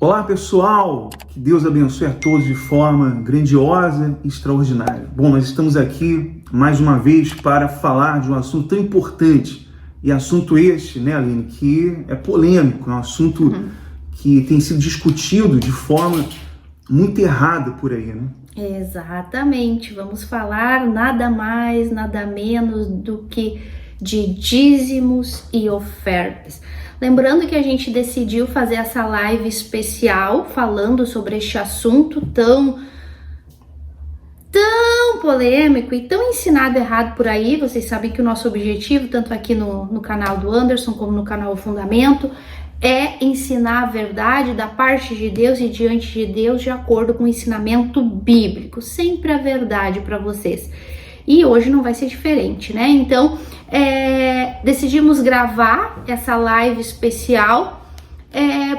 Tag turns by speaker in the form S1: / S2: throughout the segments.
S1: Olá pessoal, que Deus abençoe a todos de forma grandiosa e extraordinária. Bom, nós estamos aqui mais uma vez para falar de um assunto tão importante, e assunto este, né, Aline, que é polêmico, é um assunto que tem sido discutido de forma muito errada por aí, né?
S2: Exatamente, vamos falar nada mais, nada menos do que de dízimos e ofertas. Lembrando que a gente decidiu fazer essa live especial falando sobre este assunto tão polêmico e tão ensinado errado por aí. Vocês sabem que o nosso objetivo, tanto aqui no canal do Anderson como no canal Fundamento, é ensinar a verdade da parte de Deus e diante de Deus de acordo com o ensinamento bíblico. Sempre a verdade para vocês. E hoje não vai ser diferente, né? Então, decidimos gravar essa live especial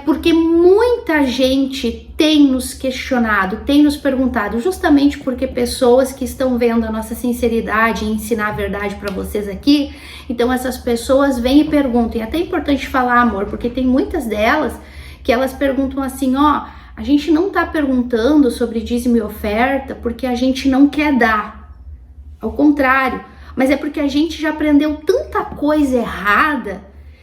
S2: porque muita gente tem nos questionado, tem nos perguntado, justamente porque pessoas que estão vendo a nossa sinceridade em ensinar a verdade para vocês aqui, então essas pessoas vêm e perguntam, e é até importante falar, amor, porque tem muitas delas que elas perguntam assim, ó, a gente não tá perguntando sobre dízimo e oferta porque a gente não quer dar, ao contrário, mas é porque a gente já aprendeu tanta coisa errada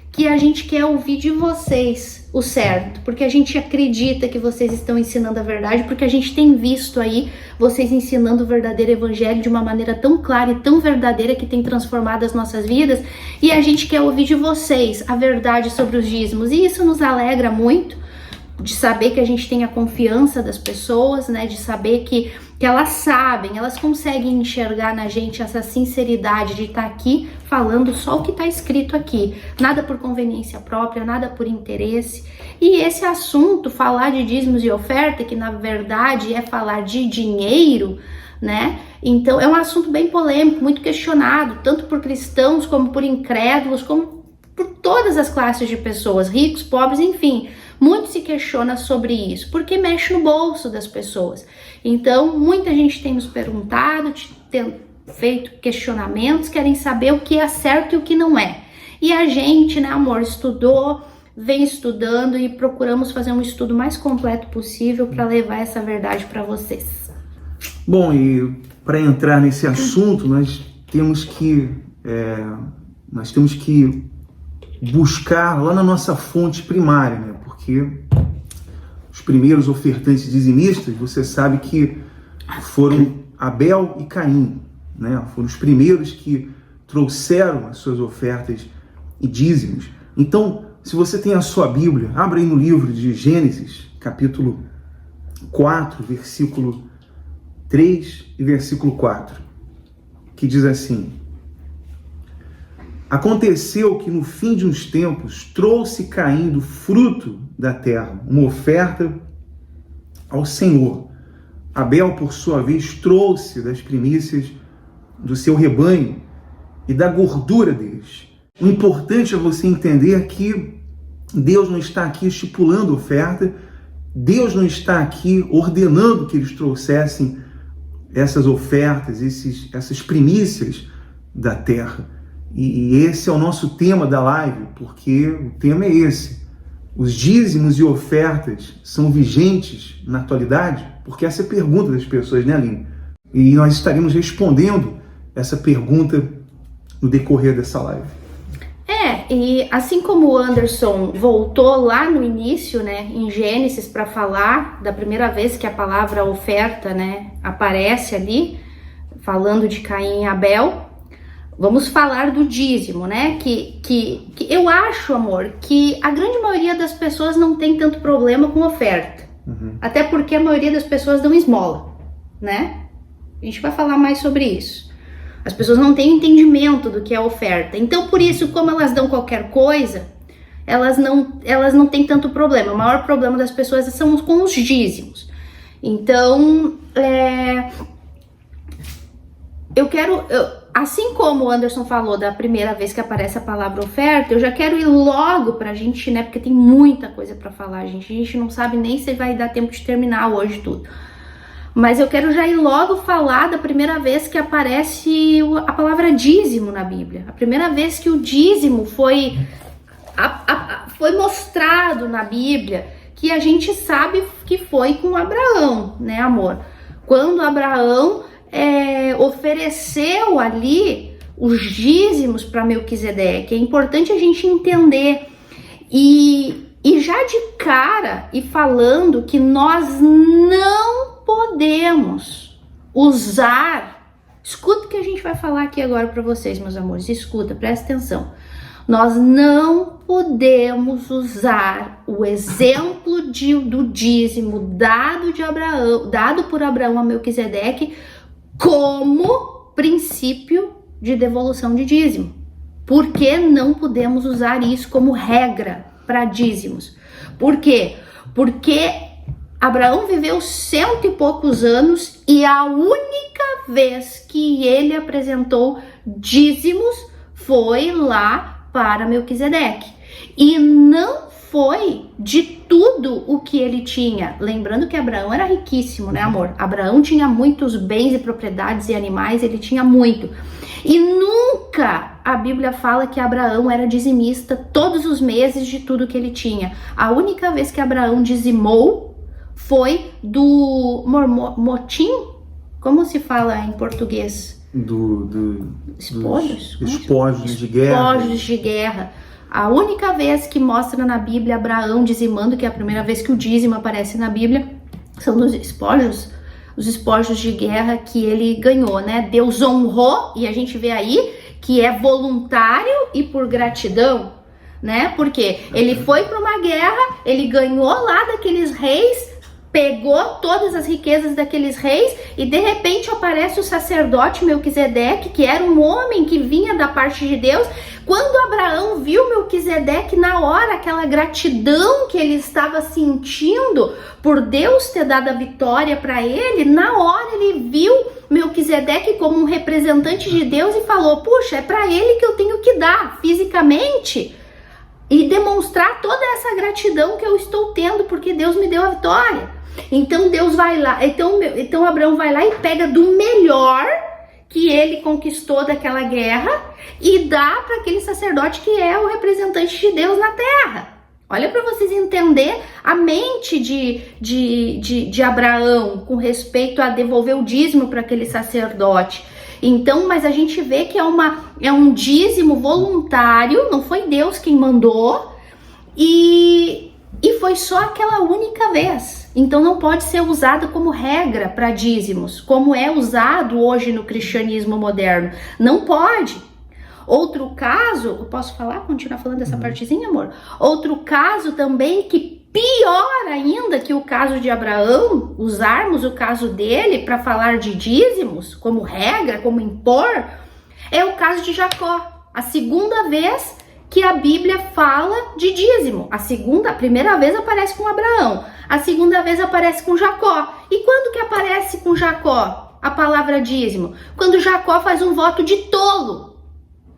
S2: que a gente quer ouvir de vocês o certo, porque a gente acredita que vocês estão ensinando a verdade, porque a gente tem visto aí vocês ensinando o verdadeiro evangelho de uma maneira tão clara e tão verdadeira que tem transformado as nossas vidas, e a gente quer ouvir de vocês a verdade sobre os dízimos, e isso nos alegra muito, de saber que a gente tem a confiança das pessoas, né, de saber que elas sabem, elas conseguem enxergar na gente essa sinceridade de estar aqui falando só o que está escrito aqui, nada por conveniência própria, nada por interesse. E esse assunto, falar de dízimos e oferta, que na verdade é falar de dinheiro, né? Então é um assunto bem polêmico, muito questionado, tanto por cristãos como por incrédulos, como por todas as classes de pessoas, ricos, pobres, enfim. Muito se questiona sobre isso, porque mexe no bolso das pessoas. Então, muita gente tem nos perguntado, tem feito questionamentos, querem saber o que é certo e o que não é. E a gente, né, amor, estudou, vem estudando e procuramos fazer um estudo mais completo possível para levar essa verdade para vocês.
S1: Bom, e para entrar nesse assunto, nós temos que buscar lá na nossa fonte primária, né? Porque os primeiros ofertantes dizimistas, você sabe que foram Abel e Caim, né? Foram os primeiros que trouxeram as suas ofertas e dízimos. Então, se você tem a sua Bíblia, abra aí no livro de Gênesis, capítulo 4, versículo 3 e versículo 4, que diz assim: aconteceu que no fim de uns tempos trouxe Caim do fruto da terra uma oferta ao Senhor. Abel, por sua vez, trouxe das primícias do seu rebanho e da gordura deles. O importante é você entender que Deus não está aqui estipulando oferta, Deus não está aqui ordenando que eles trouxessem essas ofertas, essas primícias da terra. E esse é o nosso tema da live, porque o tema é esse. Os dízimos e ofertas são vigentes na atualidade? Porque essa é a pergunta das pessoas, né, Aline? E nós estaremos respondendo essa pergunta no decorrer dessa live.
S2: E assim como o Anderson voltou lá no início, né, em Gênesis, para falar da primeira vez que a palavra oferta, né, aparece ali, falando de Caim e Abel, vamos falar do dízimo, né? Que eu acho, amor, que a grande maioria das pessoas não tem tanto problema com oferta. Até porque a maioria das pessoas dão esmola, né? A gente vai falar mais sobre isso. As pessoas não têm entendimento do que é oferta. Então, por isso, como elas dão qualquer coisa, elas não têm tanto problema. O maior problema das pessoas são com os dízimos. Então, assim como o Anderson falou da primeira vez que aparece a palavra oferta, eu já quero ir logo pra gente, né? Porque tem muita coisa pra falar, gente. A gente não sabe nem se vai dar tempo de terminar hoje tudo. Mas eu quero já ir logo falar da primeira vez que aparece a palavra dízimo na Bíblia. A primeira vez que o dízimo foi mostrado na Bíblia, que a gente sabe que foi com Abraão, né, amor? Quando Abraão ofereceu ali os dízimos para Melquisedeque. É importante a gente entender. E já de cara, e falando que nós não podemos usar. Escuta o que a gente vai falar aqui agora para vocês, meus amores. Escuta, presta atenção. Nós não podemos usar o exemplo do dízimo dado por Abraão a Melquisedeque como princípio de devolução de dízimo. Por que não podemos usar isso como regra para dízimos? Por quê? Porque Abraão viveu 100 e poucos anos e a única vez que ele apresentou dízimos foi lá para Melquisedeque. E não foi de tudo o que ele tinha. Lembrando que Abraão era riquíssimo, né, amor? Abraão tinha muitos bens e propriedades e animais, ele tinha muito. E nunca a Bíblia fala que Abraão era dizimista todos os meses de tudo que ele tinha. A única vez que Abraão dizimou foi do motim, como se fala em português? Espojos?
S1: Espojos de guerra. Espojos
S2: de guerra. A única vez que mostra na Bíblia Abraão dizimando, que é a primeira vez que o dízimo aparece na Bíblia, são dos espojos, os espojos de guerra que ele ganhou, né? Deus honrou, e a gente vê aí que é voluntário e por gratidão, né? Porque ele foi para uma guerra, ele ganhou lá daqueles reis, pegou todas as riquezas daqueles reis e de repente aparece o sacerdote Melquisedeque, que era um homem que vinha da parte de Deus. Quando Abraão viu Melquisedeque, na hora, aquela gratidão que ele estava sentindo por Deus ter dado a vitória para ele, na hora ele viu Melquisedeque como um representante de Deus e falou: puxa, é para ele que eu tenho que dar fisicamente e demonstrar toda essa gratidão que eu estou tendo porque Deus me deu a vitória. Então Deus vai lá, então Abraão vai lá e pega do melhor que ele conquistou daquela guerra e dá para aquele sacerdote que é o representante de Deus na terra. Olha para vocês entenderem a mente de Abraão com respeito a devolver o dízimo para aquele sacerdote. Então, mas a gente vê que é um dízimo voluntário, não foi Deus quem mandou, e foi só aquela única vez. Então não pode ser usado como regra para dízimos, como é usado hoje no cristianismo moderno. Não pode. Outro caso, eu posso falar? Continuar falando dessa partezinha, amor? Outro caso também que pior ainda que o caso de Abraão, usarmos o caso dele para falar de dízimos como regra, como impor, é o caso de Jacó. A segunda vez que a Bíblia fala de dízimo. A primeira vez aparece com Abraão, a segunda vez aparece com Jacó. E quando que aparece com Jacó a palavra dízimo? Quando Jacó faz um voto de tolo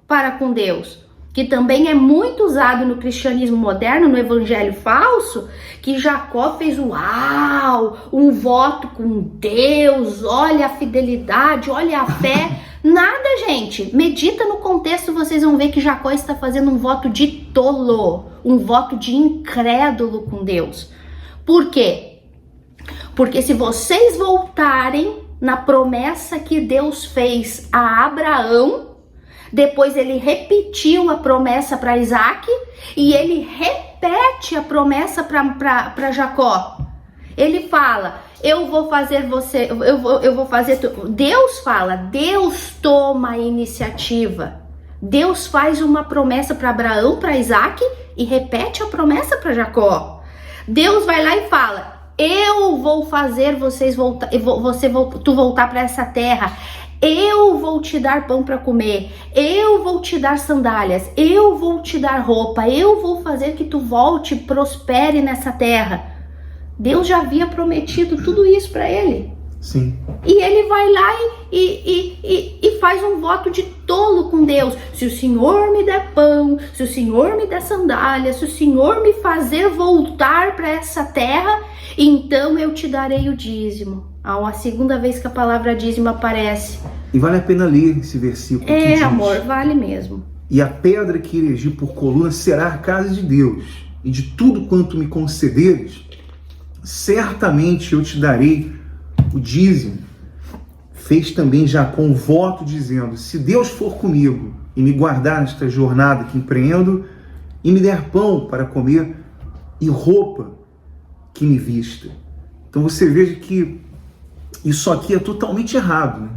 S2: para com Deus, que também é muito usado no cristianismo moderno, no evangelho falso, que Jacó fez um voto com Deus, olha a fidelidade, olha a fé. Nada, gente. Medita no contexto, vocês vão ver que Jacó está fazendo um voto de tolo, um voto de incrédulo com Deus. Por quê? Porque se vocês voltarem na promessa que Deus fez a Abraão, depois ele repetiu a promessa para Isaac e ele repete a promessa para Jacó. Ele fala: eu vou fazer você, eu vou fazer. Deus fala, Deus toma a iniciativa. Deus faz uma promessa para Abraão, para Isaac e repete a promessa para Jacó. Deus vai lá e fala: eu vou fazer vocês voltar, tu voltar para essa terra. Eu vou te dar pão para comer, eu vou te dar sandálias, eu vou te dar roupa, eu vou fazer que tu volte, prospere nessa terra. Deus já havia prometido tudo isso para ele.
S1: Sim.
S2: E ele vai lá e faz um voto de tolo com Deus. Se o Senhor me der pão, se o Senhor me der sandálias, se o Senhor me fazer voltar para essa terra, então eu te darei o dízimo. A segunda vez que a palavra dízimo aparece.
S1: E vale a pena ler esse versículo.
S2: É, amor, vale mesmo.
S1: E a pedra que erigi por coluna será a casa de Deus. e de tudo quanto me concederes, certamente eu te darei o dízimo. Fez também Jacó um voto dizendo: se Deus for comigo e me guardar nesta jornada que empreendo, e me der pão para comer e roupa que me vista. Então você veja que isso aqui é totalmente errado, né?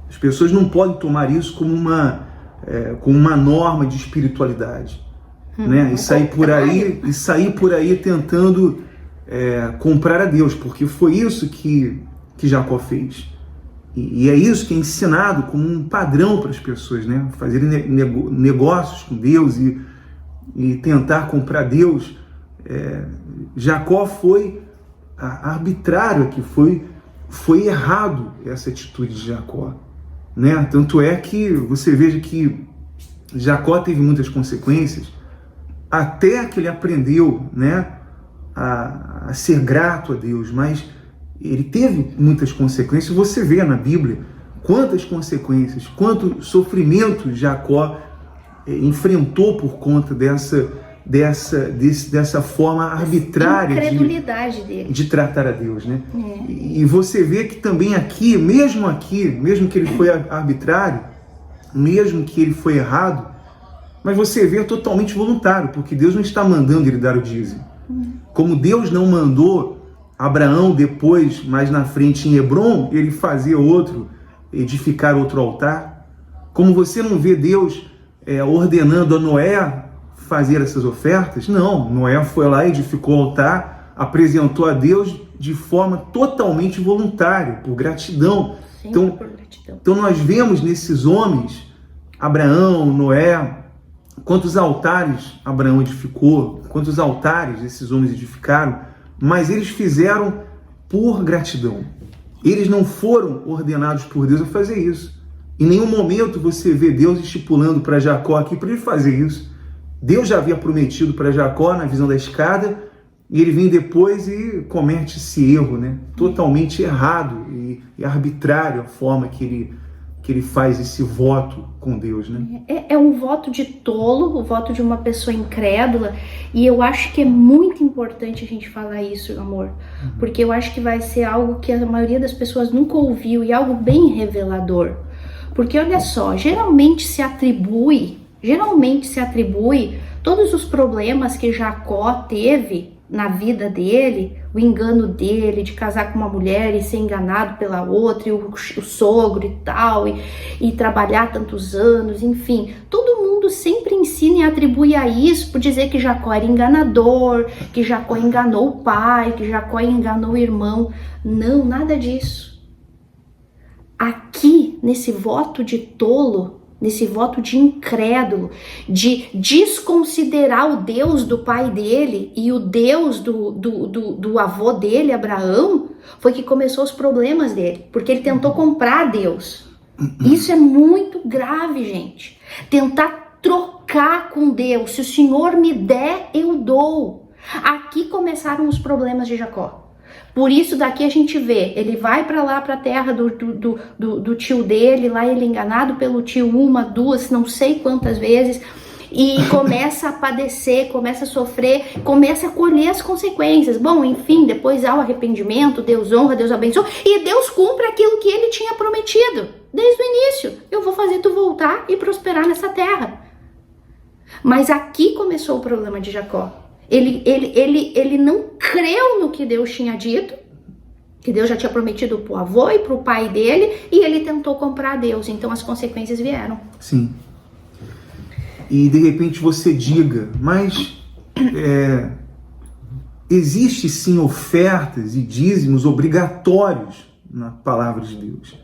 S1: As pessoas não podem tomar isso como uma norma de espiritualidade, né? E sair por aí tentando comprar a Deus, porque foi isso que Jacó fez. E é isso que é ensinado como um padrão para as pessoas, né? Fazerem negócios com Deus e tentar comprar Deus. Jacó foi arbitrário aqui, foi errado essa atitude de Jacó, né? Tanto é que você veja que Jacó teve muitas consequências, até que ele aprendeu, né, a ser grato a Deus, mas ele teve muitas consequências. Você vê na Bíblia quantas consequências, quanto sofrimento Jacó enfrentou por conta dessa forma arbitrária
S2: incredulidade dele
S1: de tratar a Deus, né? E você vê que também mesmo que ele foi arbitrário, mesmo que ele foi errado, mas você vê totalmente voluntário, porque Deus não está mandando ele dar o dízimo. Como Deus não mandou Abraão depois, mais na frente em Hebrom, ele edificar outro altar. Como você não vê Deus ordenando a Noé fazer essas ofertas, não. Noé foi lá, edificou o altar, apresentou a Deus de forma totalmente voluntária, por gratidão.
S2: Sim,
S1: então,
S2: por gratidão.
S1: Então nós vemos nesses homens, Abraão, Noé, quantos altares Abraão edificou, quantos altares esses homens edificaram, mas eles fizeram por gratidão. Eles não foram ordenados por Deus a fazer isso. Em nenhum momento você vê Deus estipulando para Jacó aqui para ele fazer isso. Deus já havia prometido para Jacó na visão da escada, e ele vem depois e comete esse erro, né? Totalmente errado e arbitrário a forma que ele faz esse voto com Deus, né?
S2: É um voto de tolo, o voto de uma pessoa incrédula, e eu acho que é muito importante a gente falar isso, amor, porque eu acho que vai ser algo que a maioria das pessoas nunca ouviu e algo bem revelador. Porque olha só, geralmente se atribui todos os problemas que Jacó teve na vida dele, o engano dele de casar com uma mulher e ser enganado pela outra, e o sogro e tal, e trabalhar tantos anos, enfim, todo mundo sempre ensina e atribui a isso por dizer que Jacó era enganador, que Jacó enganou o pai, que Jacó enganou o irmão. Não, nada disso. Aqui, nesse voto de tolo, nesse voto de incrédulo, de desconsiderar o Deus do pai dele e o Deus do avô dele, Abraão, foi que começou os problemas dele, porque ele tentou comprar Deus. Isso é muito grave, gente. Tentar trocar com Deus. Se o Senhor me der, eu dou. Aqui começaram os problemas de Jacó. Por isso daqui a gente vê, ele vai para lá, para a terra do tio dele, lá ele é enganado pelo tio uma, duas, não sei quantas vezes, e começa a padecer, começa a sofrer, começa a colher as consequências. Bom, enfim, depois há o arrependimento, Deus honra, Deus abençoa, e Deus cumpre aquilo que ele tinha prometido, desde o início. Eu vou fazer tu voltar e prosperar nessa terra. Mas aqui começou o problema de Jacó. Ele não creu no que Deus tinha dito, que Deus já tinha prometido para o avô e para o pai dele, e ele tentou comprar Deus, então as consequências vieram.
S1: Sim. E de repente você diga, mas existe sim ofertas e dízimos obrigatórios na palavra de Deus.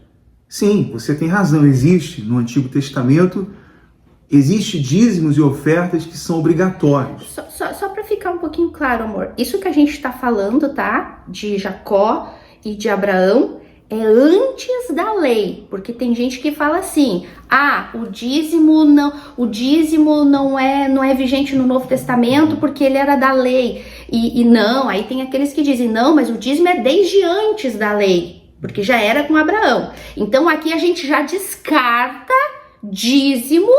S1: Sim, você tem razão, existe no Antigo Testamento. Existem dízimos e ofertas que são obrigatórios.
S2: Só para ficar um pouquinho claro, amor, isso que a gente está falando, tá? De Jacó e de Abraão é antes da lei, porque tem gente que fala assim: o dízimo não é vigente no Novo Testamento porque ele era da lei. E não, aí tem aqueles que dizem: não, mas o dízimo é desde antes da lei, porque já era com Abraão. Então aqui a gente já descarta dízimo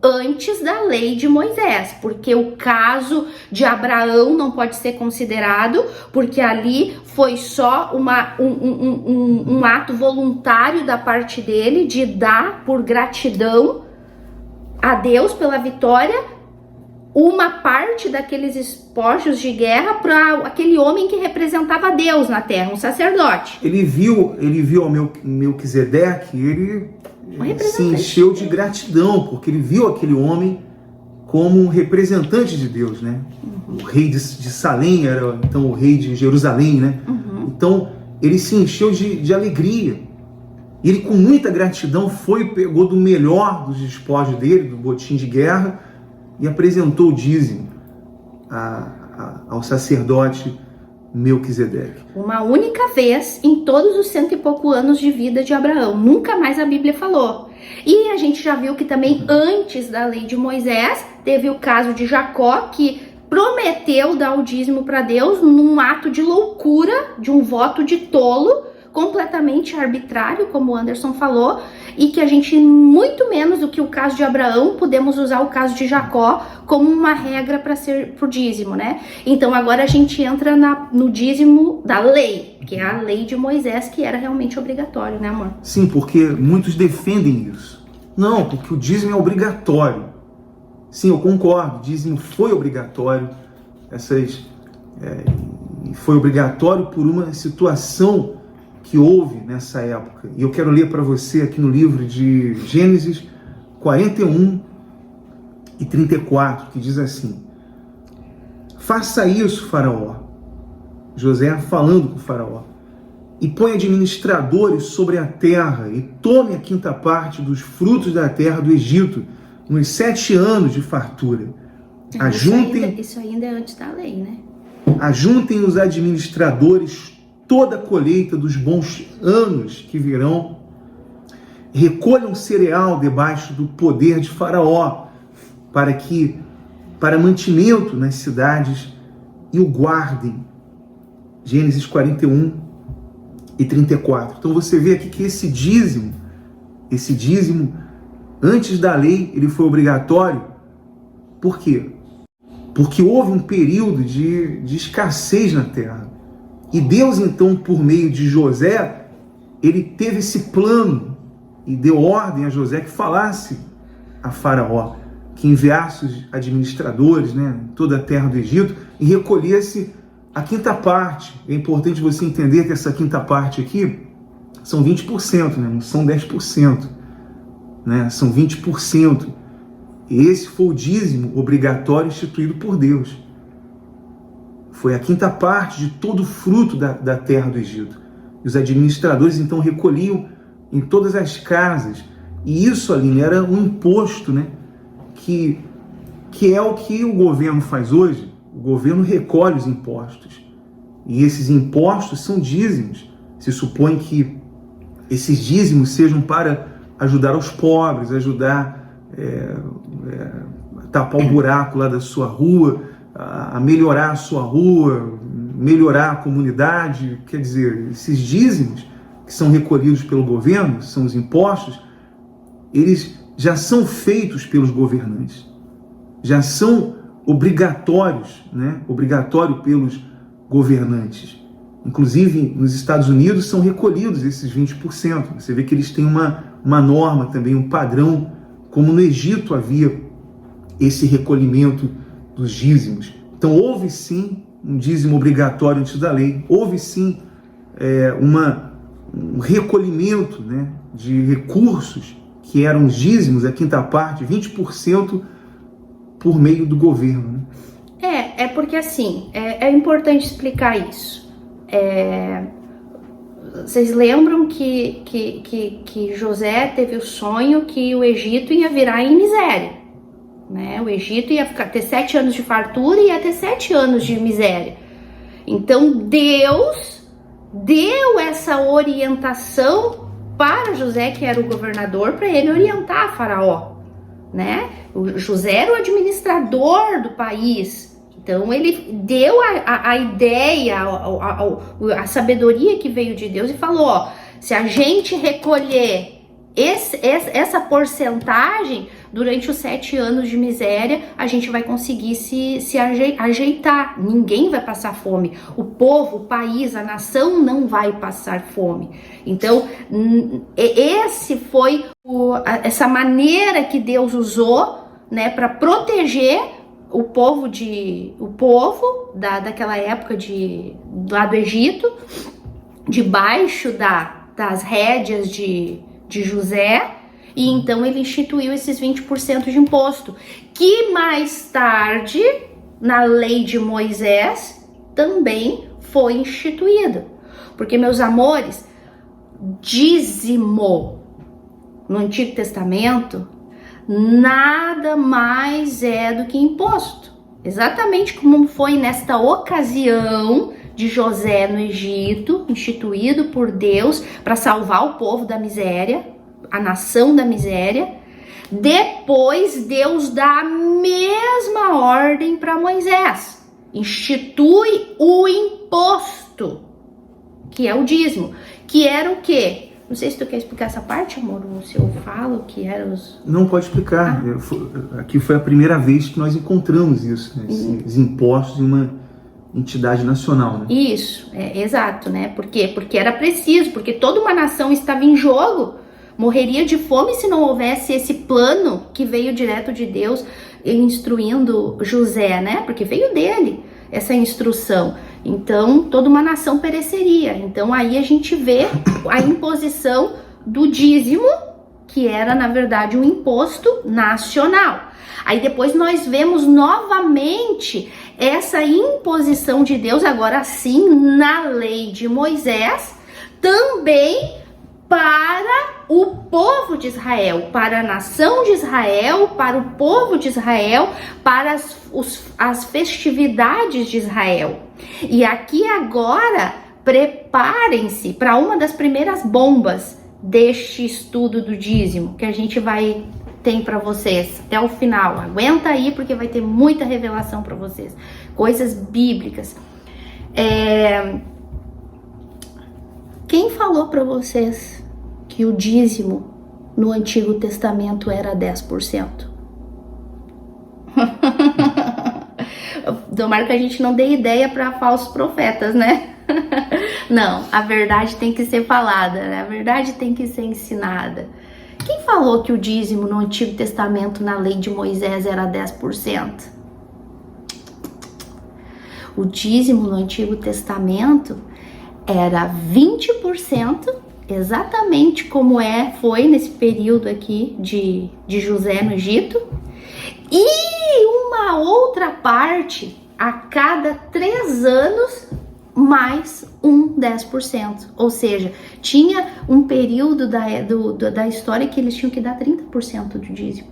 S2: antes da lei de Moisés, porque o caso de Abraão não pode ser considerado, porque ali foi só um ato voluntário da parte dele de dar por gratidão a Deus pela vitória uma parte daqueles espojos de guerra para aquele homem que representava Deus na terra, um sacerdote.
S1: Ele viu ao Melquisedeque, ele se encheu de gratidão, porque ele viu aquele homem como um representante de Deus, né? Uhum. O rei de Salém era então o rei de Jerusalém, né? Uhum. Então ele se encheu de alegria. Ele, com muita gratidão, pegou do melhor dos despojos dele, do botim de guerra, e apresentou o dízimo ao sacerdote Melquisedeque.
S2: Uma única vez em todos os 100 e pouco anos de vida de Abraão. Nunca mais a Bíblia falou. E a gente já viu que também antes da lei de Moisés, teve o caso de Jacó, que prometeu dar o dízimo para Deus num ato de loucura, de um voto de tolo, completamente arbitrário, como o Anderson falou, e que a gente, muito menos do que o caso de Abraão, podemos usar o caso de Jacó como uma regra para ser pro dízimo, né? Então agora a gente entra no dízimo da lei, que é a lei de Moisés, que era realmente obrigatório, né, amor?
S1: Sim, porque muitos defendem isso. Não, porque o dízimo é obrigatório. Sim, eu concordo, o dízimo foi obrigatório, foi obrigatório por uma situação que houve nessa época. E eu quero ler para você aqui no livro de Gênesis 41 e 34, que diz assim: faça isso, Faraó, José falando com o Faraó, e põe administradores sobre a terra, e tome a 5ª parte dos frutos da terra do Egito, nos 7 anos de fartura.
S2: Isso ainda é antes da lei, né?
S1: Ajuntem os administradores toda a colheita dos bons anos que virão, recolham cereal debaixo do poder de Faraó, para mantimento nas cidades, e o guardem. Gênesis 41 e 34. Então você vê aqui que esse dízimo, antes da lei, ele foi obrigatório. Por quê? Porque houve um período de escassez na terra. E Deus, então, por meio de José, ele teve esse plano e deu ordem a José que falasse a Faraó, que enviasse os administradores, né, em toda a terra do Egito, e recolhesse a 5ª parte. É importante você entender que essa 5ª parte aqui são 20%, né, não são 10%, né, são 20%. E esse foi o dízimo obrigatório instituído por Deus. Foi a 5ª parte de todo o fruto da terra do Egito. E os administradores, então, recolhiam em todas as casas. E isso, Aline, era um imposto, né? Que é o que o governo faz hoje. O governo recolhe os impostos. E esses impostos são dízimos. Se supõe que esses dízimos sejam para ajudar os pobres, ajudar a tapar o buraco lá da sua rua, a melhorar a sua rua, melhorar a comunidade. Quer dizer, esses dízimos que são recolhidos pelo governo, são os impostos, eles já são feitos pelos governantes, já são obrigatórios, né? Obrigatório pelos governantes. Inclusive, nos Estados Unidos são recolhidos esses 20%. Você vê que eles têm uma norma também, um padrão, como no Egito havia esse recolhimento dos dízimos. Então houve sim um dízimo obrigatório antes da lei, houve sim um recolhimento, né, de recursos que eram os dízimos, a 5ª parte, 20% por meio do governo. Né?
S2: É porque assim, é importante explicar isso. Vocês lembram que José teve o sonho que o Egito ia virar em miséria. Né? O Egito ia ter 7 anos de fartura e ia ter 7 anos de miséria. Então Deus deu essa orientação para José, que era o governador, para ele orientar a Faraó, né? O José era o administrador do país. Então ele deu a ideia, a sabedoria que veio de Deus e falou: ó, se a gente recolher essa porcentagem, durante os 7 anos de miséria, a gente vai conseguir se ajeitar. Ninguém vai passar fome. O povo, o país, a nação não vai passar fome. Então, essa maneira que Deus usou, né, para proteger o povo daquela época lá do Egito, debaixo das rédeas de José, e então ele instituiu esses 20% de imposto, que mais tarde, na lei de Moisés, também foi instituído. Porque, meus amores, dízimo no Antigo Testamento nada mais é do que imposto. Exatamente como foi nesta ocasião de José no Egito, instituído por Deus para salvar o povo da miséria, a nação da miséria. Depois Deus dá a mesma ordem para Moisés. Institui o imposto, que é o dízimo, que era o quê? Não sei se tu quer explicar essa parte, amor, ou se eu falo que era os...
S1: Não, pode explicar. Aqui foi a primeira vez que nós encontramos isso, né? Esses impostos em uma entidade nacional, né?
S2: Isso, exato, né? Por quê? Porque era preciso, porque toda uma nação estava em jogo, morreria de fome se não houvesse esse plano que veio direto de Deus, instruindo José, né? Porque veio dele essa instrução. Então, toda uma nação pereceria. Então, aí a gente vê a imposição do dízimo, que era, na verdade, um imposto nacional. Aí depois nós vemos novamente essa imposição de Deus, agora sim, na lei de Moisés, também para o povo de Israel, para a nação de Israel, para o povo de Israel, para as festividades de Israel. E aqui agora, preparem-se para uma das primeiras bombas deste estudo do dízimo, que a gente tem para vocês até o final. Aguenta aí, porque vai ter muita revelação para vocês, coisas bíblicas. Quem falou para vocês que o dízimo no Antigo Testamento era 10%? Tomara que a gente não dê ideia para falsos profetas, né? Não, a verdade tem que ser falada, né? A verdade tem que ser ensinada. Quem falou que o dízimo no Antigo Testamento, na lei de Moisés, era 10%? O dízimo no Antigo Testamento era 20%, exatamente como foi nesse período aqui de José no Egito, e uma outra parte a cada 3 anos, mais 10%. Ou seja, tinha um período da história que eles tinham que dar 30% do dízimo.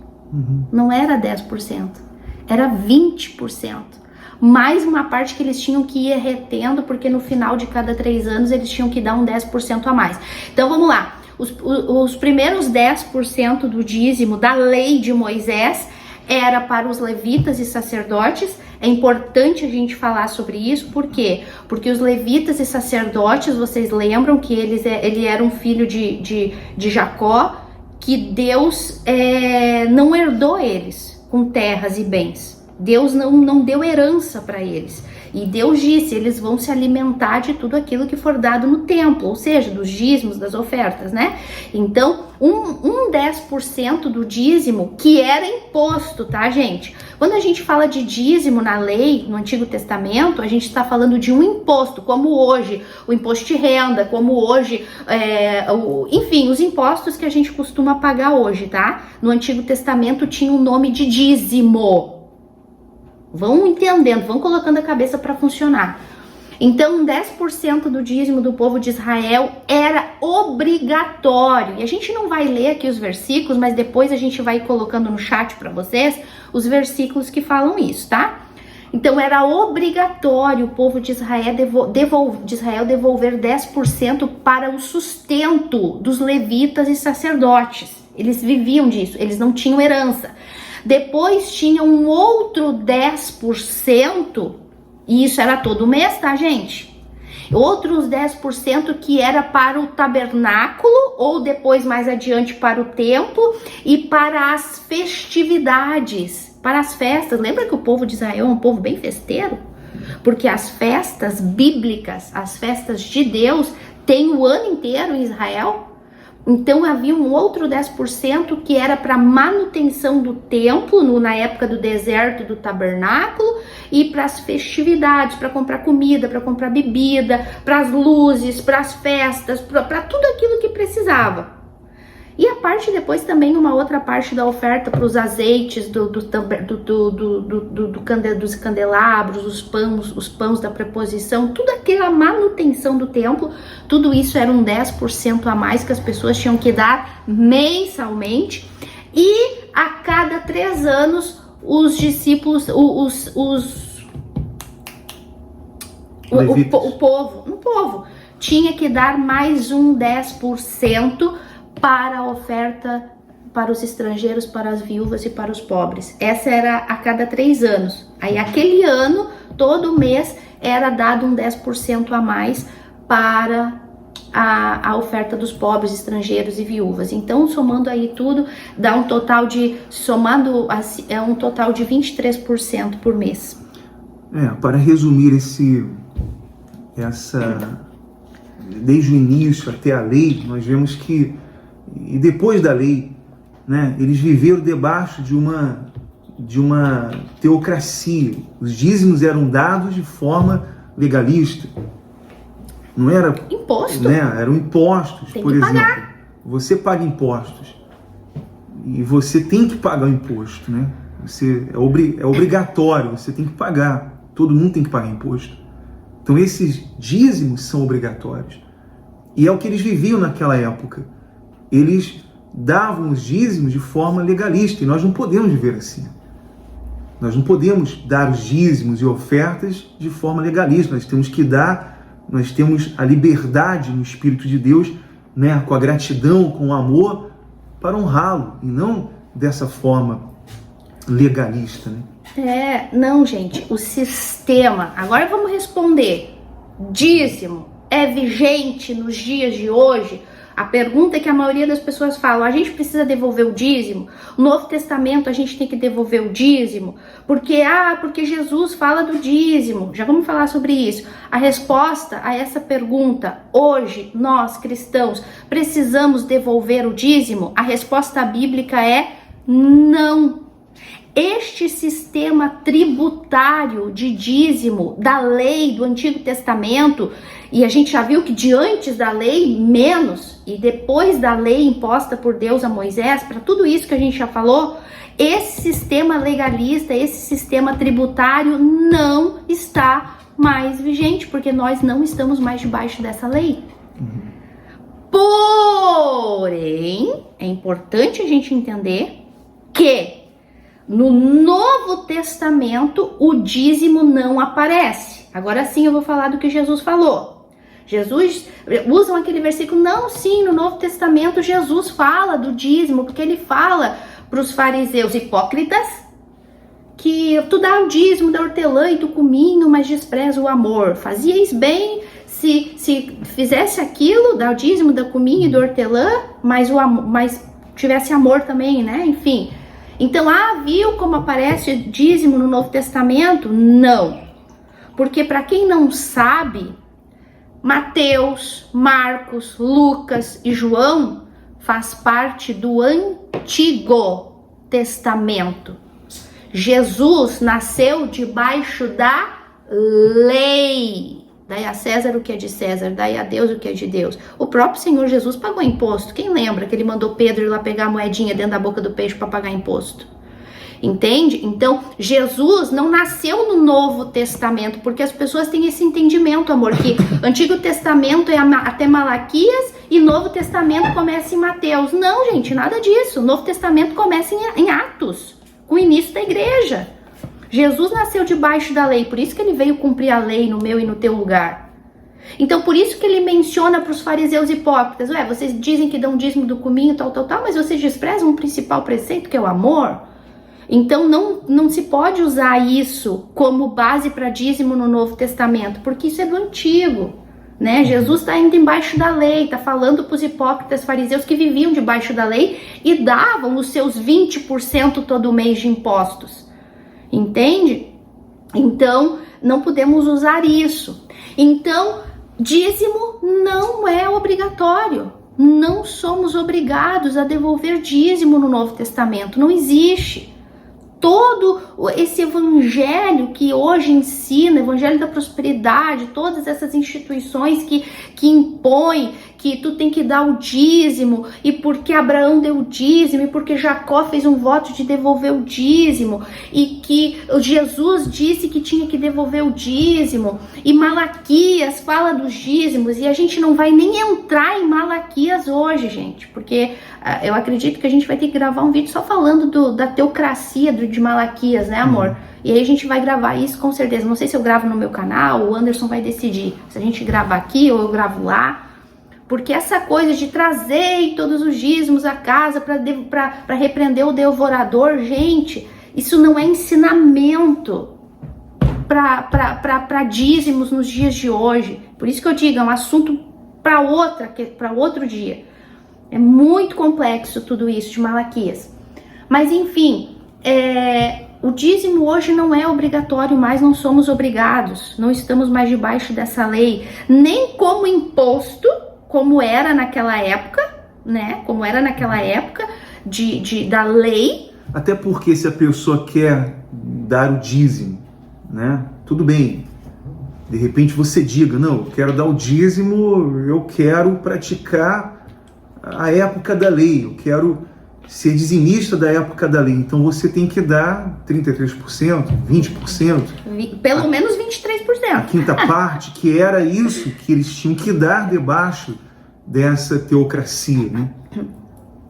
S2: Não era 10%, era 20%. Mais uma parte que eles tinham que ir retendo, porque no final de cada 3 anos eles tinham que dar 10% a mais. Então vamos lá, os primeiros 10% do dízimo da lei de Moisés era para os levitas e sacerdotes. É importante a gente falar sobre isso, por quê? Porque os levitas e sacerdotes, vocês lembram que ele era um filho de Jacó, que Deus não herdou eles com terras e bens. Deus não deu herança para eles. E Deus disse, eles vão se alimentar de tudo aquilo que for dado no templo, ou seja, dos dízimos, das ofertas, né? Então, 10% do dízimo que era imposto, tá, gente? Quando a gente fala de dízimo na lei, no Antigo Testamento, a gente está falando de um imposto, como hoje, o imposto de renda, como hoje, enfim, os impostos que a gente costuma pagar hoje, tá? No Antigo Testamento tinha o nome de dízimo. Vão entendendo, vão colocando a cabeça para funcionar. Então, 10% do dízimo do povo de Israel era obrigatório. E a gente não vai ler aqui os versículos, mas depois a gente vai colocando no chat para vocês os versículos que falam isso, tá? Então, era obrigatório o povo de Israel devolver 10% para o sustento dos levitas e sacerdotes. Eles viviam disso, eles não tinham herança. Depois tinha um outro 10%, e isso era todo mês, tá, gente? outros 10% que era para o tabernáculo, ou depois mais adiante para o templo e para as festividades, para as festas. Lembra que o povo de Israel é um povo bem festeiro? Porque as festas bíblicas, as festas de Deus, tem o ano inteiro em Israel. Então havia um outro 10% que era para manutenção do templo, na época do deserto, do tabernáculo, e para as festividades, para comprar comida, para comprar bebida, para as luzes, para as festas, para tudo aquilo que precisava. E a parte depois também, uma outra parte da oferta para os azeites dos candelabros, os pães da preposição, tudo aquela manutenção do templo, tudo isso era um 10% a mais que as pessoas tinham que dar mensalmente. E a cada 3 anos, os discípulos, o povo tinha que dar mais um 10% para a oferta para os estrangeiros, para as viúvas e para os pobres. Essa era a cada 3 anos. Aí aquele ano, todo mês, era dado um 10% a mais para a oferta dos pobres, estrangeiros e viúvas. Então, somando aí tudo, dá um total de, um total de 23% por mês.
S1: Para resumir desde o início até a lei, nós vemos que, e depois da lei, né, eles viveram debaixo de uma teocracia. Os dízimos eram dados de forma legalista. Não era
S2: imposto,
S1: né? Eram impostos.
S2: Tem
S1: por
S2: que
S1: exemplo,
S2: pagar.
S1: Você paga impostos e você tem que pagar o imposto, né? É obrigatório, você tem que pagar. Todo mundo tem que pagar imposto. Então esses dízimos são obrigatórios. E é o que eles viviam naquela época. Eles davam os dízimos de forma legalista, e nós não podemos viver assim. Nós não podemos dar os dízimos e ofertas de forma legalista. Nós temos a liberdade no Espírito de Deus, né, com a gratidão, com o amor, para honrá-lo, e não dessa forma legalista, né?
S2: Não, gente, o sistema, agora vamos responder, dízimo é vigente nos dias de hoje? A pergunta é que a maioria das pessoas falam: a gente precisa devolver o dízimo? No Novo Testamento a gente tem que devolver o dízimo? Porque Jesus fala do dízimo. Já vamos falar sobre isso. A resposta a essa pergunta, hoje, nós cristãos, precisamos devolver o dízimo? A resposta bíblica é não. Este sistema tributário de dízimo da lei do Antigo Testamento, e a gente já viu que de antes da lei, menos, e depois da lei imposta por Deus a Moisés, para tudo isso que a gente já falou, esse sistema legalista, esse sistema tributário não está mais vigente, porque nós não estamos mais debaixo dessa lei. Porém, é importante a gente entender que no Novo Testamento o dízimo não aparece. Agora sim eu vou falar do que Jesus falou. Jesus, usam aquele versículo, não, sim, no Novo Testamento Jesus fala do dízimo, porque ele fala para os fariseus hipócritas que tu dá o dízimo da hortelã e do cominho, mas despreza o amor. Fazíeis bem se fizesse aquilo, dá o dízimo da cominho e do hortelã, mas tivesse amor também, né? Enfim. Então, viu como aparece dízimo no Novo Testamento? Não. Porque para quem não sabe, Mateus, Marcos, Lucas e João faz parte do Antigo Testamento. Jesus nasceu debaixo da lei. Dai a César o que é de César, dai a Deus o que é de Deus. O próprio Senhor Jesus pagou imposto. Quem lembra que ele mandou Pedro ir lá pegar a moedinha dentro da boca do peixe para pagar imposto? Entende? Então, Jesus não nasceu no Novo Testamento, porque as pessoas têm esse entendimento, amor, que Antigo Testamento é até Malaquias e Novo Testamento começa em Mateus. Não, gente, nada disso. O Novo Testamento começa em Atos, com o início da igreja. Jesus nasceu debaixo da lei, por isso que ele veio cumprir a lei no meu e no teu lugar. Então, por isso que ele menciona para os fariseus hipócritas, vocês dizem que dão dízimo do cominho, tal, mas vocês desprezam o principal preceito, que é o amor. Então, não se pode usar isso como base para dízimo no Novo Testamento, porque isso é do Antigo. né? Jesus está indo embaixo da lei, está falando para os hipócritas fariseus que viviam debaixo da lei e davam os seus 20% todo mês de impostos, entende? Então, não podemos usar isso. Então, dízimo não é obrigatório. Não somos obrigados a devolver dízimo no Novo Testamento, não existe. Todo esse evangelho que hoje ensina, evangelho da prosperidade, todas essas instituições que impõem que tu tem que dar o dízimo, e porque Abraão deu o dízimo, e porque Jacó fez um voto de devolver o dízimo, e que Jesus disse que tinha que devolver o dízimo, e Malaquias fala dos dízimos, e a gente não vai nem entrar em Malaquias hoje, gente, porque eu acredito que a gente vai ter que gravar um vídeo só falando da teocracia de Malaquias, né, amor? E aí a gente vai gravar isso com certeza. Não sei se eu gravo no meu canal, o Anderson vai decidir se a gente grava aqui ou eu gravo lá. Porque essa coisa de trazer todos os dízimos à casa para repreender o devorador, gente, isso não é ensinamento para dízimos nos dias de hoje. Por isso que eu digo, é um assunto para outro dia. É muito complexo tudo isso de Malaquias. Mas enfim, o dízimo hoje não é obrigatório mais, não somos obrigados, não estamos mais debaixo dessa lei, nem como imposto, como era naquela época, né? Como era naquela época da lei.
S1: Até porque se a pessoa quer dar o dízimo, né? Tudo bem. De repente você diga, não, eu quero dar o dízimo, eu quero praticar a época da lei, eu quero ser dizimista da época da lei. Então você tem que dar 33%, 20%.
S2: Pelo menos 23%.
S1: A quinta parte, que era isso que eles tinham que dar debaixo dessa teocracia, né?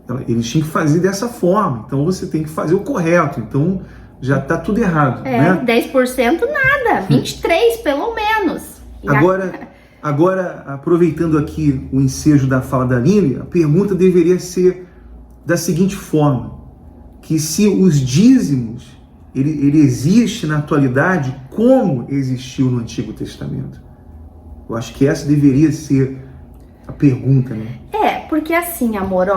S1: Então, eles tinham que fazer dessa forma. Então você tem que fazer o correto. Então já está tudo errado. Né?
S2: 10% nada, 23% pelo menos.
S1: Agora, aproveitando aqui o ensejo da fala da Aline, a pergunta deveria ser da seguinte forma: que se os dízimos ele existe na atualidade como existiu no Antigo Testamento? Eu acho que essa deveria ser a pergunta, né?
S2: Porque assim, amor,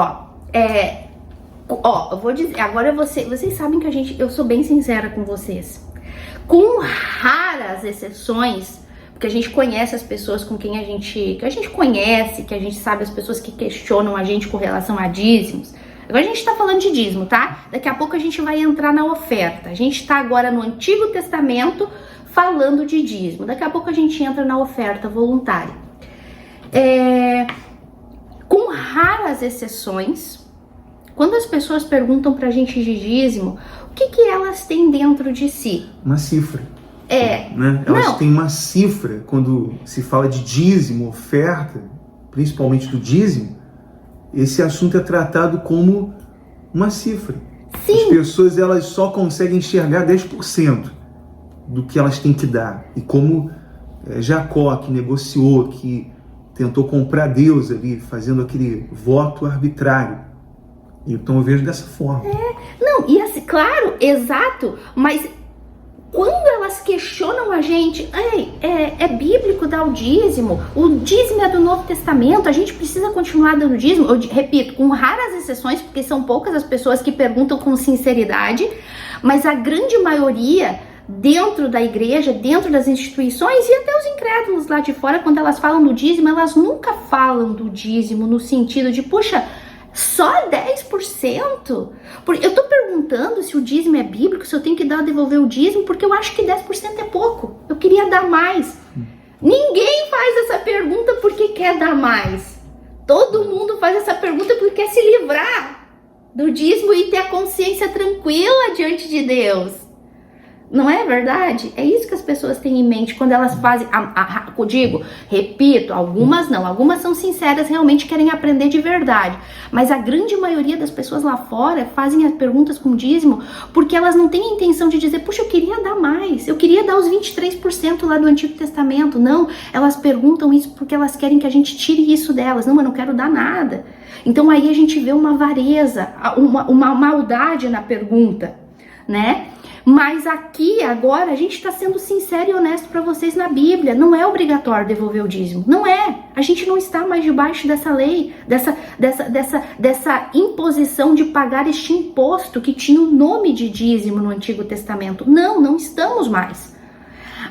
S2: eu vou dizer, agora vocês sabem que eu sou bem sincera com vocês. Com raras exceções, porque a gente conhece as pessoas com quem que a gente conhece, que a gente sabe as pessoas que questionam a gente com relação a dízimos. Agora a gente tá falando de dízimo, tá? Daqui a pouco a gente vai entrar na oferta. A gente tá agora no Antigo Testamento falando de dízimo. Daqui a pouco a gente entra na oferta voluntária. Com raras exceções, quando as pessoas perguntam pra gente de dízimo, o que elas têm dentro de si?
S1: Uma cifra. Né? Elas têm uma cifra quando se fala de dízimo, oferta, principalmente do dízimo. Esse assunto é tratado como uma cifra.
S2: Sim.
S1: As pessoas elas só conseguem enxergar 10% do que elas têm que dar. E como Jacó, que negociou, que tentou comprar Deus ali, fazendo aquele voto arbitrário. Então eu vejo dessa forma.
S2: Não, e assim, claro, exato, mas quando elas questionam a gente, é bíblico dar o dízimo dízimo é do Novo Testamento, a gente precisa continuar dando dízimo, eu repito, com raras exceções, porque são poucas as pessoas que perguntam com sinceridade, mas a grande maioria dentro da igreja, dentro das instituições e até os incrédulos lá de fora, quando elas falam do dízimo, elas nunca falam do dízimo no sentido de, puxa, só 10%? Eu tô perguntando se o dízimo é bíblico, se eu tenho que devolver o dízimo, porque eu acho que 10% é pouco. Eu queria dar mais. Ninguém faz essa pergunta porque quer dar mais. Todo mundo faz essa pergunta porque quer se livrar do dízimo e ter a consciência tranquila diante de Deus. Não é verdade? É isso que as pessoas têm em mente quando elas fazem, repito, algumas não, algumas são sinceras, realmente querem aprender de verdade, mas a grande maioria das pessoas lá fora fazem as perguntas com dízimo porque elas não têm a intenção de dizer, puxa, eu queria dar mais, eu queria dar os 23% lá do Antigo Testamento. Não, elas perguntam isso porque elas querem que a gente tire isso delas. Não, eu não quero dar nada. Então aí a gente vê uma avareza, uma maldade na pergunta, né? Mas aqui, agora, a gente está sendo sincero e honesto para vocês na Bíblia. Não é obrigatório devolver o dízimo. Não é. A gente não está mais debaixo dessa lei, dessa imposição de pagar este imposto que tinha o nome de dízimo no Antigo Testamento. Não, não estamos mais.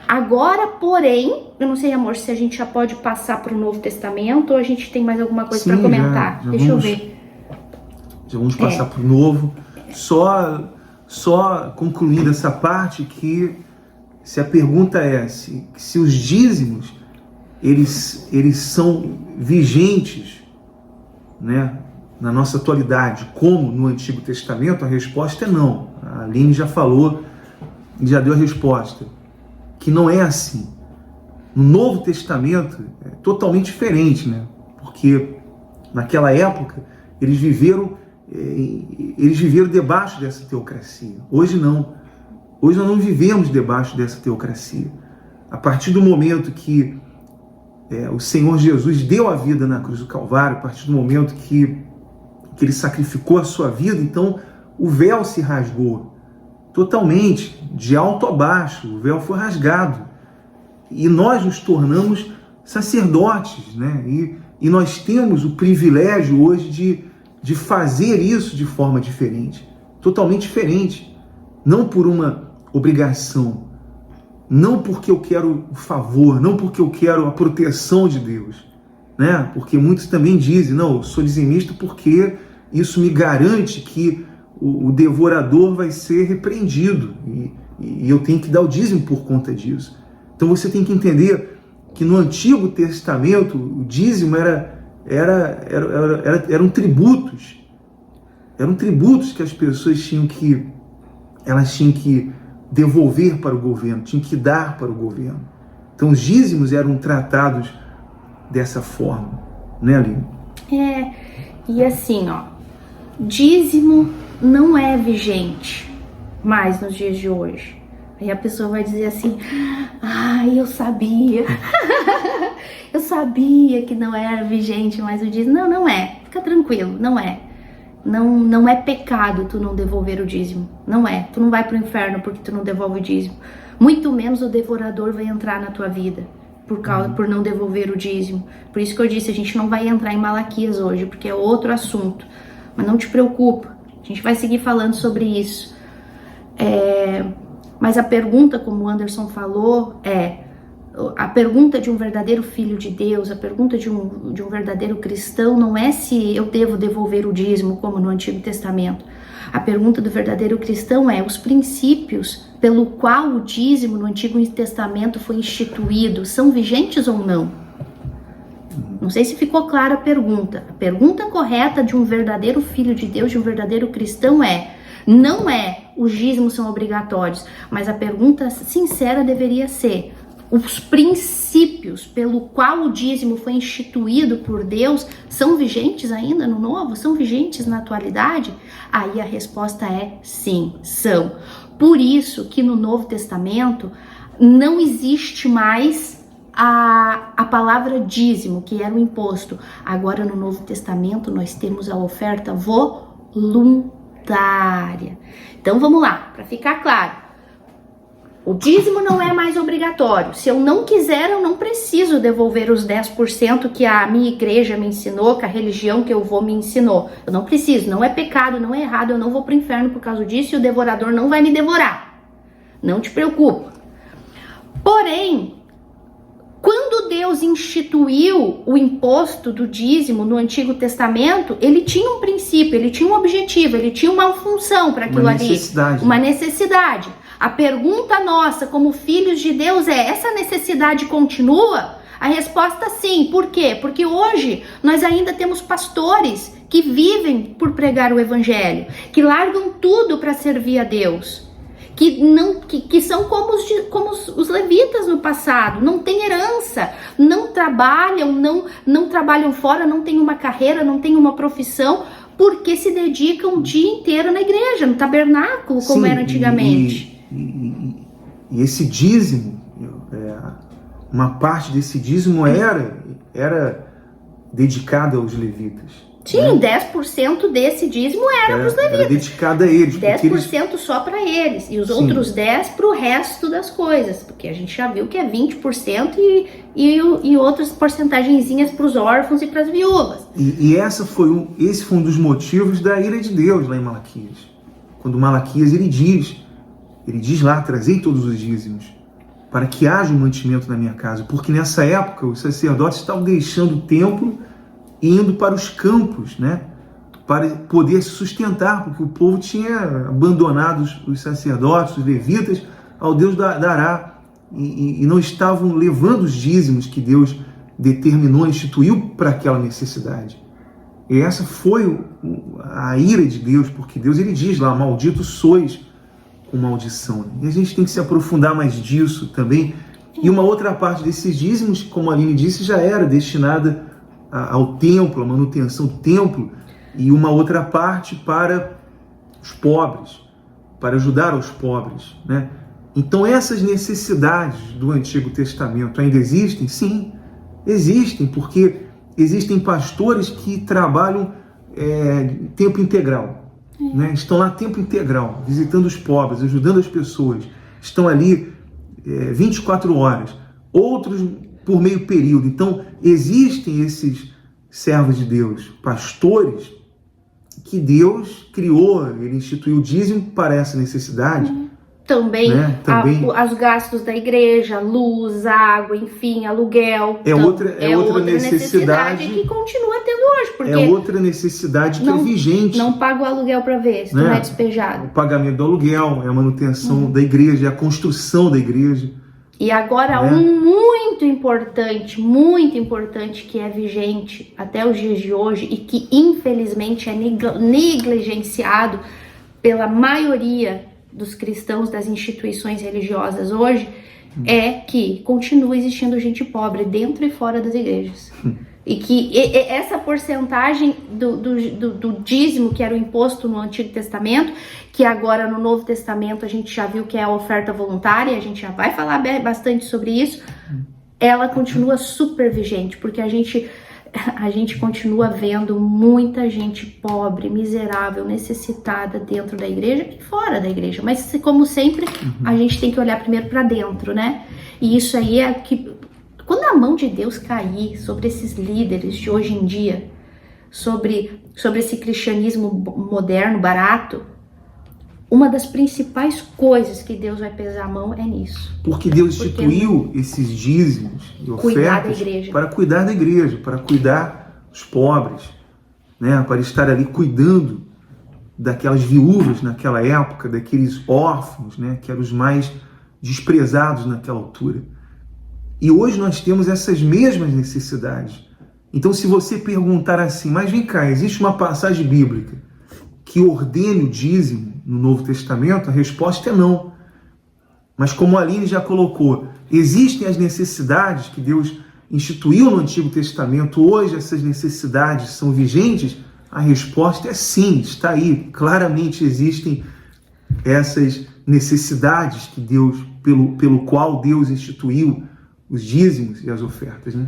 S2: Agora, porém, eu não sei, amor, se a gente já pode passar para o Novo Testamento ou a gente tem mais alguma coisa para comentar.
S1: Já
S2: Deixa eu ver.
S1: Já vamos passar para o Novo. Só concluindo essa parte, que se a pergunta é se os dízimos eles são vigentes, né, na nossa atualidade, como no Antigo Testamento, a resposta é não. A Aline já falou, já deu a resposta, que não é assim. No Novo Testamento é totalmente diferente, né? Porque naquela época eles viveram debaixo dessa teocracia. Hoje não. Hoje nós não vivemos debaixo dessa teocracia. A partir do momento que o Senhor Jesus deu a vida na cruz do Calvário, a partir do momento que ele sacrificou a sua vida, então o véu se rasgou totalmente, de alto a baixo. O véu foi rasgado. E nós nos tornamos sacerdotes, né? E nós temos o privilégio hoje de fazer isso de forma diferente, totalmente diferente, não por uma obrigação, não porque eu quero o favor, não porque eu quero a proteção de Deus, né? Porque muitos também dizem, não, eu sou dizimista porque isso me garante que o devorador vai ser repreendido e eu tenho que dar o dízimo por conta disso. Então você tem que entender que no Antigo Testamento o dízimo eram tributos. Eram tributos que as pessoas tinham que devolver para o governo, tinham que dar para o governo. Então os dízimos eram tratados dessa forma, né, Aline?
S2: E assim, dízimo não é vigente mais nos dias de hoje. Aí a pessoa vai dizer assim, eu sabia. Eu sabia que não era vigente mais o dízimo. Não, não é. Fica tranquilo, não é. Não é pecado tu não devolver o dízimo. Não é. Tu não vai pro inferno porque tu não devolve o dízimo. Muito menos o devorador vai entrar na tua vida por não devolver o dízimo. Por isso que eu disse, a gente não vai entrar em Malaquias hoje, porque é outro assunto. Mas não te preocupa. A gente vai seguir falando sobre isso. Mas a pergunta, como o Anderson falou, a pergunta de um verdadeiro filho de Deus, a pergunta de um verdadeiro cristão não é se eu devo devolver o dízimo como no Antigo Testamento. A pergunta do verdadeiro cristão é os princípios pelo qual o dízimo no Antigo Testamento foi instituído são vigentes ou não? Não sei se ficou clara a pergunta. A pergunta correta de um verdadeiro filho de Deus, de um verdadeiro cristão não é os dízimos são obrigatórios, mas a pergunta sincera deveria ser: os princípios pelo qual o dízimo foi instituído por Deus são vigentes ainda no Novo? São vigentes na atualidade? Aí a resposta é sim, são. Por isso que no Novo Testamento não existe mais a palavra dízimo, que era o imposto. Agora no Novo Testamento nós temos a oferta voluntária. Então vamos lá, para ficar claro. O dízimo não é mais obrigatório. Se eu não quiser, eu não preciso devolver os 10% que a minha igreja me ensinou, que a religião que eu vou me ensinou. Eu não preciso, não é pecado, não é errado, eu não vou pro inferno por causa disso e o devorador não vai me devorar. Não te preocupa. Porém, quando Deus instituiu o imposto do dízimo no Antigo Testamento, ele tinha um princípio, ele tinha um objetivo, ele tinha uma função para aquilo ali. Uma necessidade. A pergunta nossa, como filhos de Deus, essa necessidade continua? A resposta sim. Por quê? Porque hoje nós ainda temos pastores que vivem por pregar o evangelho, que largam tudo para servir a Deus, que são como os levitas no passado, não têm herança, não trabalham, não trabalham fora, não têm uma carreira, não têm uma profissão, porque se dedicam o dia inteiro na igreja, no tabernáculo, como era antigamente.
S1: E esse dízimo, uma parte desse dízimo era dedicada aos levitas.
S2: Sim, 10% desse dízimo era para os levitas.
S1: Era dedicado a eles.
S2: 10% só para eles. E os outros 10% para o resto das coisas. Porque a gente já viu que é 20% e outras porcentagenzinhas para os órfãos e para as viúvas.
S1: E esse foi um dos motivos da ira de Deus lá em Malaquias. Quando Malaquias ele diz lá, trazei todos os dízimos, para que haja um mantimento na minha casa. Porque nessa época os sacerdotes estavam deixando o templo e indo para os campos, né, para poder se sustentar, porque o povo tinha abandonado os sacerdotes, os levitas, ao Deus dará, e não estavam levando os dízimos que Deus determinou, instituiu para aquela necessidade. E essa foi a ira de Deus, porque Deus ele diz lá, malditos sois com maldição. E a gente tem que se aprofundar mais disso também. E uma outra parte desses dízimos, como a Aline disse, já era destinada ao templo, à manutenção do templo, e uma outra parte para os pobres, para ajudar aos pobres, né? Então essas necessidades do Antigo Testamento ainda existem? Sim, existem, porque existem pastores que trabalham tempo integral, né? Estão lá tempo integral, visitando os pobres, ajudando as pessoas, estão ali 24 horas, outros por meio período. Então existem esses servos de Deus, pastores, que Deus criou, ele instituiu o dízimo para essa necessidade.
S2: Também,
S1: né?
S2: Os gastos da igreja, luz, água, enfim, aluguel.
S1: É outra necessidade
S2: que continua tendo hoje. Porque
S1: é outra necessidade que é vigente.
S2: Não paga o aluguel para ver, se não é despejado.
S1: O pagamento do aluguel, é a manutenção da igreja, é a construção da igreja.
S2: E agora um muito importante que é vigente até os dias de hoje e que infelizmente é negligenciado pela maioria dos cristãos das instituições religiosas hoje, é que continua existindo gente pobre dentro e fora das igrejas. E que essa porcentagem do dízimo, que era o imposto no Antigo Testamento, que agora no Novo Testamento a gente já viu que é a oferta voluntária, a gente já vai falar bastante sobre isso, ela continua super vigente, porque a gente continua vendo muita gente pobre, miserável, necessitada dentro da igreja e fora da igreja. Mas, como sempre, a gente tem que olhar primeiro para dentro, né? E isso aí é que... Quando a mão de Deus cair sobre esses líderes de hoje em dia, sobre esse cristianismo moderno, barato, uma das principais coisas que Deus vai pesar a mão é nisso.
S1: Porque Deus instituiu esses dízimos e ofertas para cuidar da igreja, para cuidar dos pobres, né? Para estar ali cuidando daquelas viúvas naquela época, daqueles órfãos, né? Que eram os mais desprezados naquela altura. E hoje nós temos essas mesmas necessidades. Então, se você perguntar assim, mas vem cá, existe uma passagem bíblica que ordene o dízimo no Novo Testamento? A resposta é não. Mas como a Aline já colocou, existem as necessidades que Deus instituiu no Antigo Testamento, hoje essas necessidades são vigentes? A resposta é sim, está aí. Claramente existem essas necessidades que Deus, pelo qual Deus instituiu os dízimos e as ofertas, né?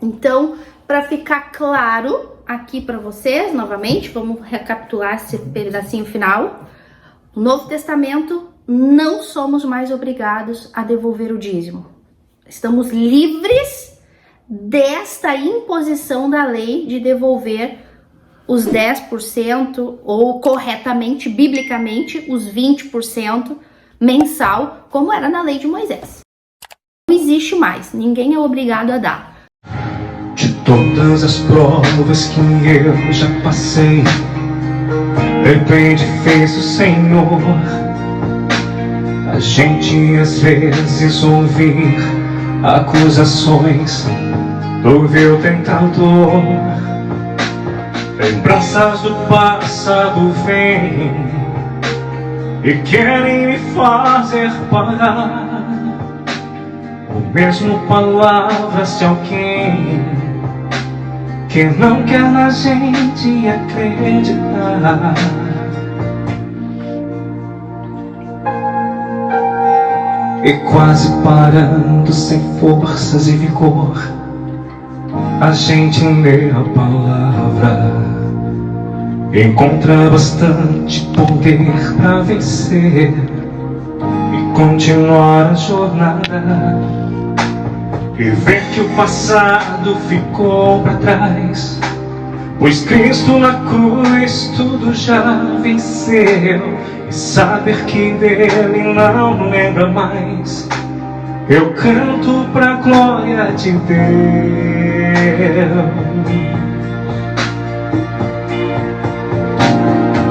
S2: Então, para ficar claro aqui para vocês, novamente, vamos recapitular esse pedacinho final. No Novo Testamento, não somos mais obrigados a devolver o dízimo. Estamos livres desta imposição da lei de devolver os 10% ou, corretamente, biblicamente, os 20% mensal, como era na lei de Moisés. Não existe mais, ninguém é obrigado a dar.
S3: De todas as provas que eu já passei, é bem difícil, Senhor, a gente às vezes ouvir acusações do vil tentador. Lembranças do passado vêm e querem me fazer parar. Ou mesmo palavras de alguém que não quer na gente acreditar. E quase parando sem forças e vigor, a gente lê a palavra, encontra bastante poder para vencer e continuar a jornada, e ver que o passado ficou para trás, pois Cristo na cruz tudo já venceu, e saber que dele não lembra mais. Eu canto pra glória de Deus.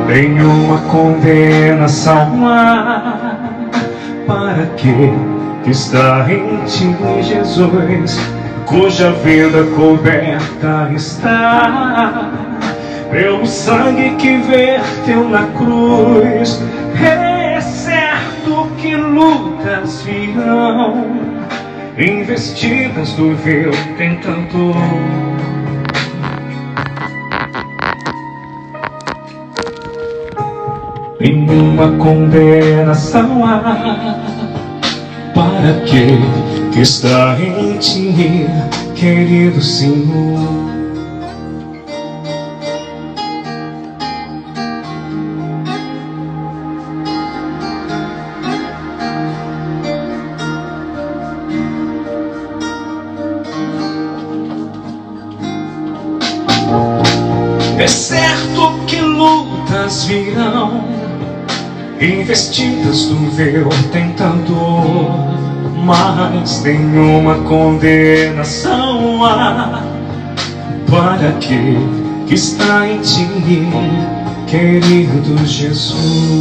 S3: Nenhuma condenação há para aquele que está em ti, Jesus, cuja vida coberta está pelo sangue que verteu na cruz. É certo que lutas virão, investidas do vil tentando. Nenhuma condenação há para aquele que está em ti, querido Senhor. É certo que lutas virão, investidas do véu tentando, mas nenhuma condenação há para aquele que está em ti, querido Jesus.